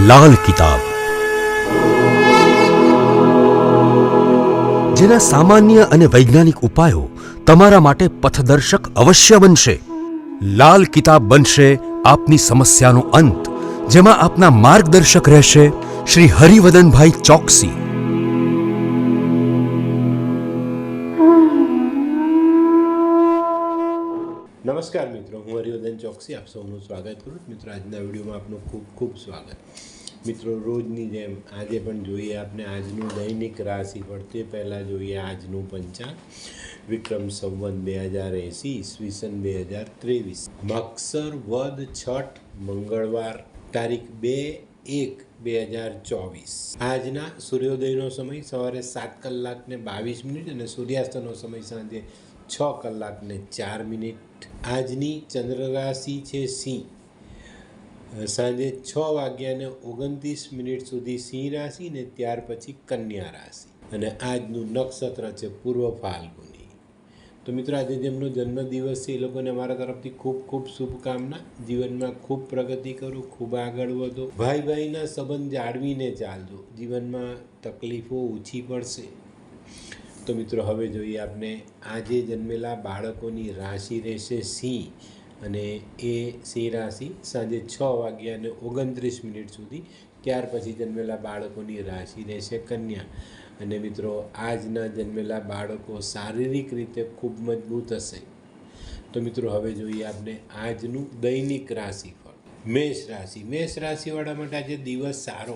લાલ કિતાબ, જેના સામાન્ય અને વૈજ્ઞાનિક ઉપાયો તમારા માટે પથદર્શક અવશ્ય બનશે. લાલ કિતાબ બનશે આપની સમસ્યાનો અંત, જેમાં આપના માર્ગદર્શક રહેશે શ્રી હરિવદનભાઈ ચોકસી. નમસ્કાર મિત્રો, હું હરિવર્ધન ચોકસી આપ સૌનું સ્વાગત કરું. મિત્રો, આજના વિડીયોમાં આપનું ખૂબ ખૂબ સ્વાગત. મિત્રો, રોજની જેમ આજે પણ જોઈએ આપણે આજનું દૈનિક રાશિફળ. તે પહેલાં જોઈએ આજનું પંચાંગ. વિક્રમ સંવત 2080 ઈસવીસન 2023, મક્ષર વદ છઠ મંગળવાર, તારીખ 2/1/2024. આજના સૂર્યોદયનો સમય સવારે 7:22 અને સૂર્યાસ્તનો સમય સાંજે 6:04. આજની ચંદ્ર રાશિ છે સિંહ. સાંજે 6:29 સુધી સિંહ રાશિ ને ત્યાર પછી કન્યા રાશિ. અને આજનું નક્ષત્ર છે પૂર્વ ફાલ્ગુની. તો મિત્રો, આજે જેમનો જન્મદિવસ છે એ લોકોને અમારા તરફથી ખૂબ ખૂબ શુભકામના. જીવનમાં ખૂબ પ્રગતિ કરો, ખૂબ આગળ વધો, ભાઈ ભાઈના સંબંધ જાળવીને ચાલજો. જીવનમાં તકલીફો ઓછી પડશે. તો મિત્રો, હવે જોઈએ આપણે આજે જન્મેલા બાળકોની રાશિ રહેશે સિંહ, અને એ સિંહ રાશિ સાંજે 6:29 સુધી. ત્યાર પછી જન્મેલા બાળકોની રાશિ રહેશે કન્યા. અને મિત્રો, આજના જન્મેલા બાળકો શારીરિક રીતે ખૂબ મજબૂત હશે. તો મિત્રો, હવે જોઈએ આપણે આજનું દૈનિક રાશિફળ. મેષ રાશિ. મેષ રાશિવાળા માટે આજે દિવસ સારો.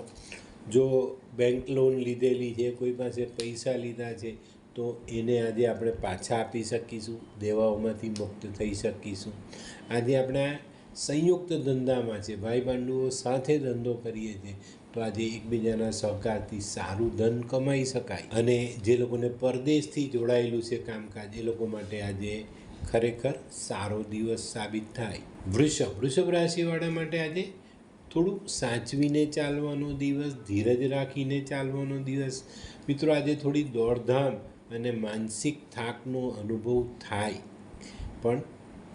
જો બેંક લોન લીધેલી છે, કોઈ પાસે પૈસા લીધા છે, તો એને આજે આપણે પાછા આપી શકીશું, દેવાઓમાંથી મુક્ત થઈ શકીશું. આજે આપણે સંયુક્ત ધંધામાં છે, ભાઈ ભાંડુઓ સાથે ધંધો કરીએ છીએ, તો આજે એકબીજાના સહકારથી સારું ધન કમાઈ શકાય. અને જે લોકોને પરદેશથી જોડાયેલું છે કામકાજ, એ લોકો માટે આજે ખરેખર સારો દિવસ સાબિત થાય. વૃષભ રાશિવાળા માટે આજે થોડું સાચવીને ચાલવાનો દિવસ, ધીરજ રાખીને ચાલવાનો દિવસ. મિત્રો, આજે થોડી દોડધામ અને માનસિક થાકનો અનુભવ થાય, પણ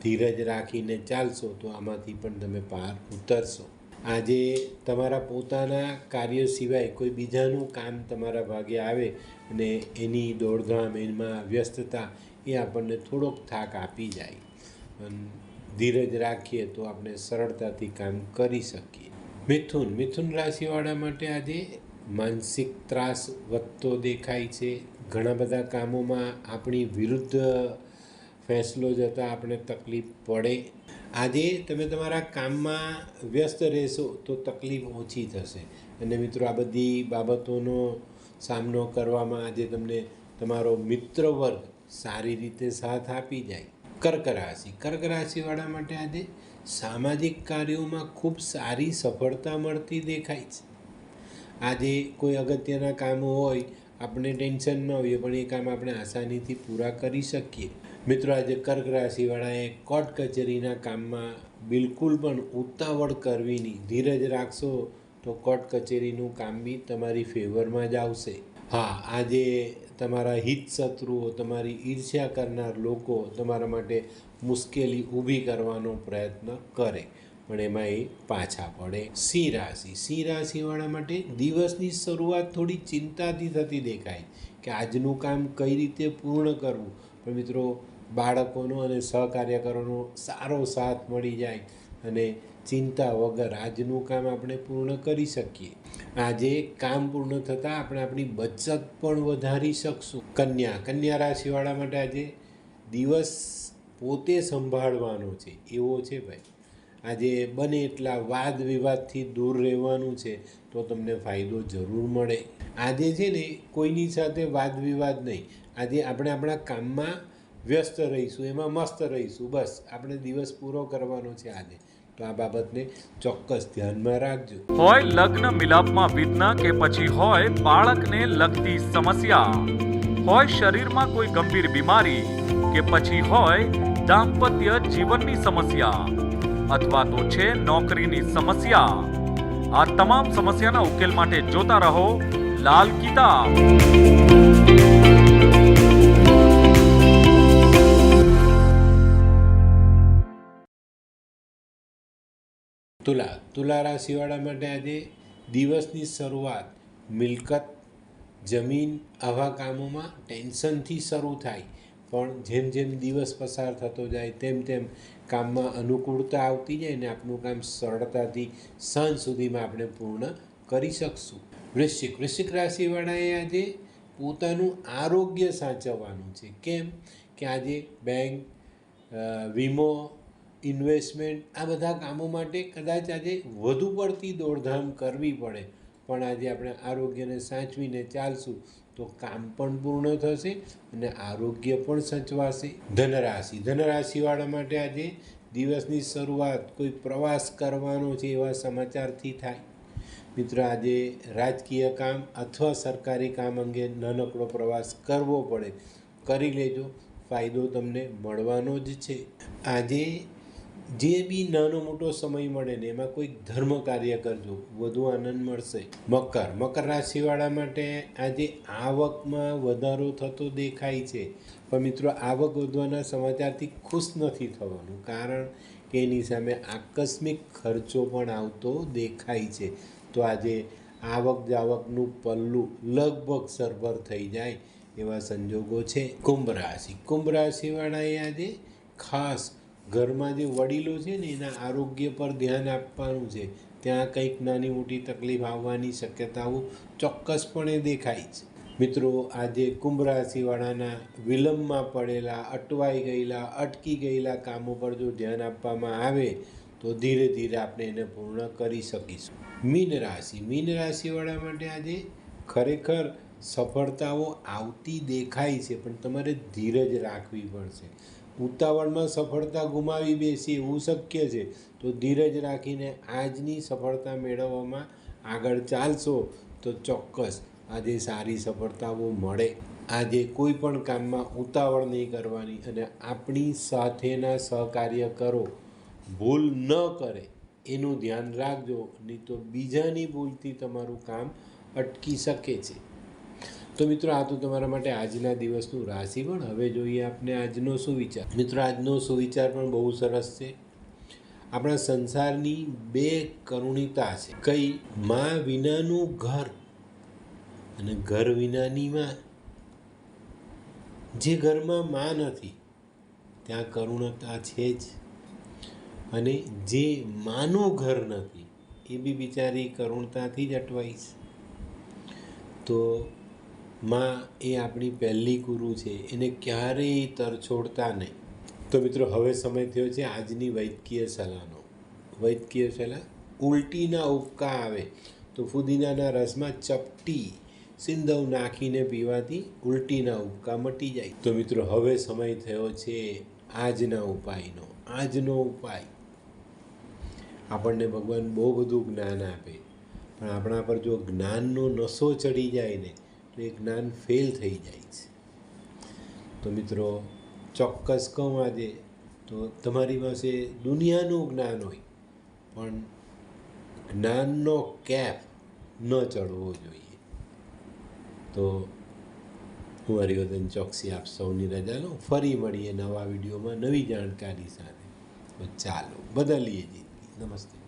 ધીરજ રાખીને ચાલશો તો આમાંથી પણ તમે પાર ઉતરશો. આજે તમારા પોતાના કાર્ય સિવાય કોઈ બીજાનું કામ તમારા ભાગે આવે અને એની દોડધામ, એમાં વ્યસ્તતા, એ આપણને થોડોક થાક આપી જાય. પણ ધીરજ રાખીએ તો આપણે સરળતાથી કામ કરી શકીએ. મિથુન રાશિવાળા માટે આજે માનસિક ત્રાસ વધતો દેખાય છે. ઘણા બધા કામોમાં આપણી વિરુદ્ધ ફેંસલો જતાં આપણે તકલીફ પડે. આજે તમે તમારા કામમાં વ્યસ્ત રહેશો તો તકલીફ ઓછી થશે. અને મિત્રો, આ બધી બાબતોનો સામનો કરવામાં આજે તમને તમારો મિત્ર વર્ગ સારી રીતે સાથ આપી જાય. કર્ક રાશિવાળા માટે આજે સામાજિક કાર્યોમાં ખૂબ સારી સફળતા મળતી દેખાય છે. આજે કોઈ અગત્યના કામો હોય, આપણે ટેન્શન ન હોય, પણ એ કામ આપણે આસાનીથી પૂરા કરી શકીએ. મિત્રો, આજે કર્ક રાશિવાળાએ કોર્ટ કચેરીના કામમાં બિલકુલ પણ ઉતાવળ કરવી નહીં. ધીરજ રાખશો તો કોર્ટ કચેરીનું કામ બી તમારી ફેવરમાં જ આવશે. હા, આજે તમારા હિત શત્રુઓ, તમારી ઈર્ષ્યા કરનાર લોકો તમારા માટે મુશ્કેલી ઊભી કરવાનો પ્રયત્ન કરે, પણ એમાં એ પાછા પડે. સિંહ રાશિવાળા માટે દિવસની શરૂઆત થોડી ચિંતાથી થતી દેખાય કે આજનું કામ કઈ રીતે પૂર્ણ કરવું. પણ મિત્રો, બાળકોનો અને સહકાર્યકરોનો સારો સાથ મળી જાય અને ચિંતા વગર આજનું કામ આપણે પૂર્ણ કરી શકીએ. આજે કામ પૂર્ણ થતાં આપણે આપણી બચત પણ વધારી શકશું. કન્યા રાશિવાળા માટે આજે દિવસ પોતે સંભાળવાનો છે એવો છે ભાઈ. આજે બને એટલા વાદ વિવાદથી દૂર રહેવાનું છે, તો તમને ફાયદો જરૂર મળે. આજે છે ને, કોઈની સાથે વાદ વિવાદ નહીં. આજે આપણે આપણા કામમાં વ્યસ્ત રહીશું, એમાં મસ્ત રહીશું. બસ આપણે દિવસ પૂરો કરવાનો છે આજે. તો આ બાબતને ચોક્કસ ધ્યાનમાં રાખજો. હોય લગ્ન મિલાપમાં વિઘ્ન કે પછી હોય બાળકને લગતી સમસ્યા, હોય શરીરમાં કોઈ ગંભીર બીમારી કે પછી હોય દાંપત્ય જીવનની સમસ્યા, અથવા તો છે નોકરીની સમસ્યા, આ તમામ સમસ્યાના ઉકેલ માટે જોતા રહો લાલ કિતાબ. તુલા રાશિવાળા માટે આજે દિવસની શરૂઆત મિલકત, જમીન આવા કામોમાં ટેન્શનથી શરૂ થાય, પણ જેમ જેમ દિવસ પસાર થતો જાય તેમ તેમ કામમાં અનુકૂળતા આવતી જાય ને આપણું કામ સરળતાથી સાંજ સુધીમાં આપણે પૂર્ણ કરી શકશું. વૃશ્ચિક રાશિવાળાએ આજે પોતાનું આરોગ્ય સાચવવાનું છે. કેમ કે આજે બેંક, વીમો, ઇન્વેસ્ટમેન્ટ આ બધા કામો માટે કદાચ આજે વધુ પડતી દોડધામ કરવી પડે, પણ આજે આપણે આરોગ્યને સાચવીને ચાલશું તો કામ પણ પૂર્ણ થશે અને આરોગ્ય પણ સચવાશે. ધનરાશિવાળા માટે આજે દિવસની શરૂઆત કોઈ પ્રવાસ કરવાનો છે એવા સમાચારથી થાય. મિત્રો, આજે રાજકીય કામ અથવા સરકારી કામ અંગે નાનકડો પ્રવાસ કરવો પડે, કરી લેજો, ફાયદો તમને મળવાનો જ છે. આજે જે બી નાનો મોટો સમય મળે ને એમાં કોઈ ધર્મ કાર્ય કરજો, વધુ આનંદ મળશે. મકર રાશિવાળા માટે આજે આવકમાં વધારો થતો દેખાય છે, પણ મિત્રો આવક વધવાના સમાચારથી ખુશ નથી થવાનું, કારણ કે એની સામે આકસ્મિક ખર્ચો પણ આવતો દેખાય છે. તો આજે આવક જાવકનું પલ્લું લગભગ સરભર થઈ જાય એવા સંજોગો છે. કુંભ રાશિવાળાએ આજે ખાસ ઘરમાં જે વડીલો છે ને એના આરોગ્ય પર ધ્યાન આપવાનું છે. ત્યાં કંઈક નાની મોટી તકલીફ આવવાની શક્યતાઓ ચોક્કસપણે દેખાય છે. મિત્રો, આજે કુંભ રાશિવાળાના વિલંબમાં પડેલા, અટવાઈ ગયેલા, અટકી ગયેલા કામો પર જો ધ્યાન આપવામાં આવે તો ધીરે ધીરે આપણે એને પૂર્ણ કરી શકીશું. મીન રાશિવાળા માટે આજે ખરેખર સફળતાઓ આવતી દેખાય છે, પણ તમારે ધીરજ રાખવી પડશે. ઉતાવળમાં સફળતા ગુમાવી બેસી એવું શક્ય છે, તો ધીરજ રાખીને આજની સફળતા મેળવવામાં આગળ ચાલશો તો ચોક્કસ આજે સારી સફળતાઓ મળે. આજે કોઈ પણ કામમાં ઉતાવળ નહીં કરવાની અને આપણી સાથેના સહકાર્યકરો ભૂલ ન કરે એનું ધ્યાન રાખજો, નહીં તો બીજાની ભૂલથી તમારું કામ અટકી શકે છે. તો મિત્રો, આ તો તમારા માટે આજના દિવસનું રાશિફળ. હવે જોઈએ આપણે આજનો સુવિચાર. મિત્રો, આજનો સુવિચાર પણ બહુ સરસ છે. આપણા સંસારની બે કરુણિતા છે. કઈ? માં વિનાનું ઘર અને ઘર વિનાની માં. જે ઘરમાં માં નથી ત્યાં કરુણતા છે જ, અને જે માનું ઘર નથી એ બી બિચારી કરુણતાથી જ અટવાઈ છે. તો માં એ આપણી પહેલી ગુરુ છે, એને ક્યારેય તરછોડતા નહીં. તો મિત્રો, હવે સમય થયો છે આજની વૈદ્યકીય સલાહનો. વૈદ્યકીય સલાહ: ઉલટીના ઉબકા આવે તો ફુદીનાના રસમાં ચપટી સિંધવ નાખીને પીવાથી ઉલટીના ઉબકા મટી જાય. તો મિત્રો, હવે સમય થયો છે આજના ઉપાયનો. આજનો ઉપાય: આપણને ભગવાન બહુ બધું જ્ઞાન આપે, પણ આપણા પર જો જ્ઞાનનો નશો ચડી જાય ને તો એ જ્ઞાન ફેલ થઈ જાય છે. તો મિત્રો, ચોક્કસ કહું, આજે તો તમારી પાસે દુનિયાનું જ્ઞાન હોય પણ જ્ઞાનનો કેપ ન ચડવો જોઈએ. તો હું હરિવર્ધન ચોકસી આપ સૌની રજા લઉં. ફરી મળીએ નવા વિડીયોમાં નવી જાણકારી સાથે. તો ચાલો, બદલીએ જિંદગી. નમસ્તે.